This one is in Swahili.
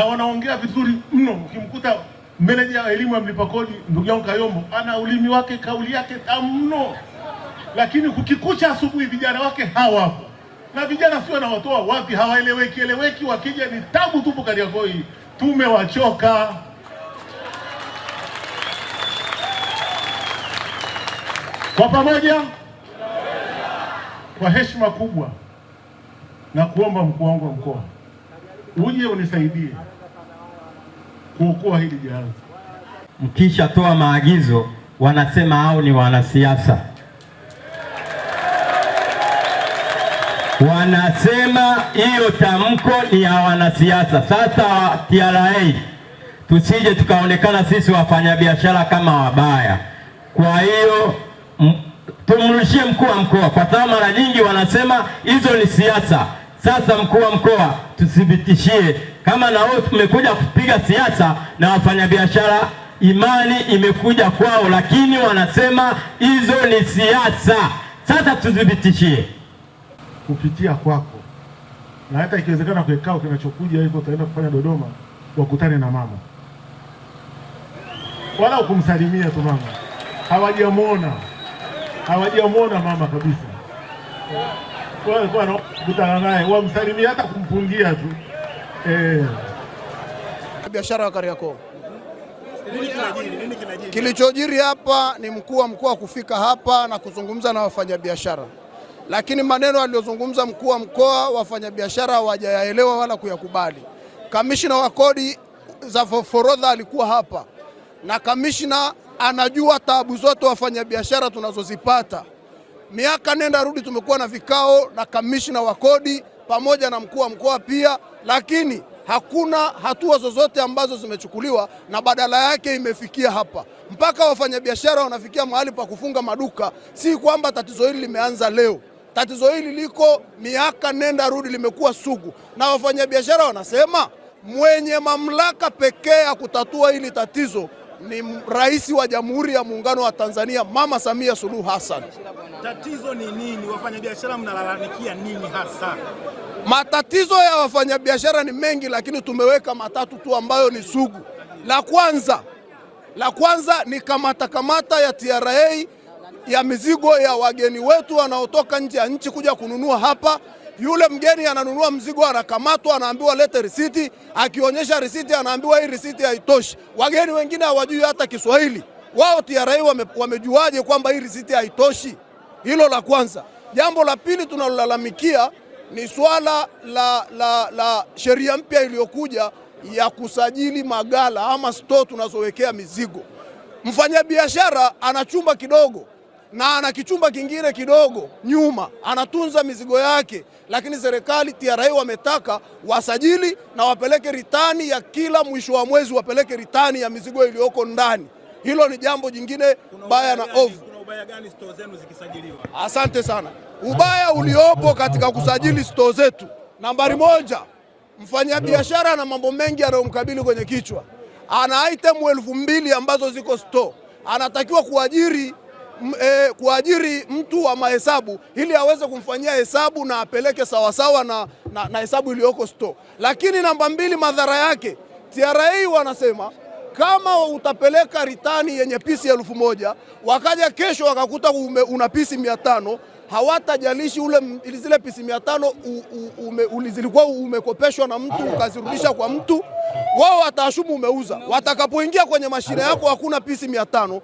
Na wanaongea vizuri mno. Ukimkuta meneja wa elimu ya mlipa kodi ndugu yangu Kayombo, ana ulimi wake, kauli yake tamu mno. Lakini kukikucha asubuhi vijana wake hawapo. Na vijana sio na watoa wapi, hawaeleweki, wakija ni tabu tupu Kariakoo hii. Tumewachoka. Kwa pamoja, kwa heshima kubwa na kuomba mkuu wangu wa mkoa uje unisaidie kuokoa hili jahazi. Mkisha toa maagizo wanasema hao ni wanasiasa. Wanasema hiyo tamko ni ya wanasiasa. Sasa TRA tusije tukaonekana sisi wafanyabiashara kama wabaya. Kwa hiyo tumrushie mkuu wa mkoa, kwa sababu mara nyingi wanasema hizo ni siasa. Sasa mkuu wa mkoa tuthibitishie kama na wao tumekuja kupiga siasa na wafanyabiashara, imani imekuja kwao, lakini wanasema hizo ni siasa. Sasa tuthibitishie kupitia kwako, na hata ikiwezekana kwa kikao kinachokuja hivyo utaenda kufanya Dodoma, wakutane na mama, wala ukumsalimia tu mama. Hawajamuona mama kabisa. Kwa kukutana naye wamsalimia, hata kumpungia tu. Biashara wa Kariakoo. Kilichojiri hapa ni mkuu wa mkoa kufika hapa na kuzungumza na wafanyabiashara. Lakini maneno aliyozungumza mkuu wa mkoa wafanyabiashara hawajayaelewa wala kuyakubali. Kamishna wa kodi za forodha alikuwa hapa. Na kamishna anajua taabu zote wafanyabiashara tunazozipata. Miaka nenda rudi tumekuwa na vikao na kamishna wa kodi pamoja na mkuu wa mkoa pia, lakini hakuna hatua zozote ambazo zimechukuliwa, na badala yake imefikia hapa. Mpaka wafanyabiashara wanafikia mahali pa kufunga maduka. Si kwamba tatizo hili limeanza leo. Tatizo hili liko miaka nenda rudi, limekuwa sugu. Na wafanyabiashara wanasema mwenye mamlaka pekee ya kutatua hili tatizo ni Rais wa Jamhuri ya Muungano wa Tanzania, Mama Samia Suluhu Hassan. Tatizo ni nini? Wafanyabiashara mnalalamikia nini hasa? Matatizo ya wafanyabiashara ni mengi, lakini tumeweka matatu tu ambayo ni sugu. La kwanza ni kamata ya TRA ya mizigo ya wageni wetu wanaotoka nje ya nchi kuja kununua hapa. Yule mgeni ananunua mzigo, anakamatwa, anaambiwa lete risiti. Akionyesha risiti anaambiwa hii risiti haitoshi. Wageni wengine hawajui hata Kiswahili. Wao TRA wamejuaje kwamba hii risiti haitoshi? Hilo la kwanza. Jambo la pili tunalolalamikia ni swala la sheria mpya iliyokuja ya kusajili magala ama store tunazowekea mizigo. Mfanyabiashara ana chumba kidogo na ana kichumba kingine kidogo nyuma, anatunza mizigo yake, lakini serikali TRA wametaka wasajili na wapeleke ritani ya kila mwisho wa mwezi, wapeleke ritani ya mizigo iliyoko ndani. Hilo ni jambo jingine baya na ovu. Kuna ubaya gani store zenu zikisajiliwa? Asante sana. Ubaya uliopo katika kusajili store zetu, nambari moja, mfanyabiashara na mambo mengi yanayomkabili kwenye kichwa. Ana item 2000 ambazo ziko store. Anatakiwa kuajiri mtu wa mahesabu ili aweze kumfanyia hesabu na apeleke sawasawa na hesabu iliyoko store. Lakini namba 2, madhara yake, TRA wanasema kama utapeleka ritani yenye pisi 1000, wakaja kesho wakakuta una pisi 500, hawatajalishi zile pisi 500 zilikuwa umekopeshwa na mtu ukazirudisha kwa mtu, wao wataashumu umeuza. Watakapoingia kwenye mashine yako hakuna pisi 500.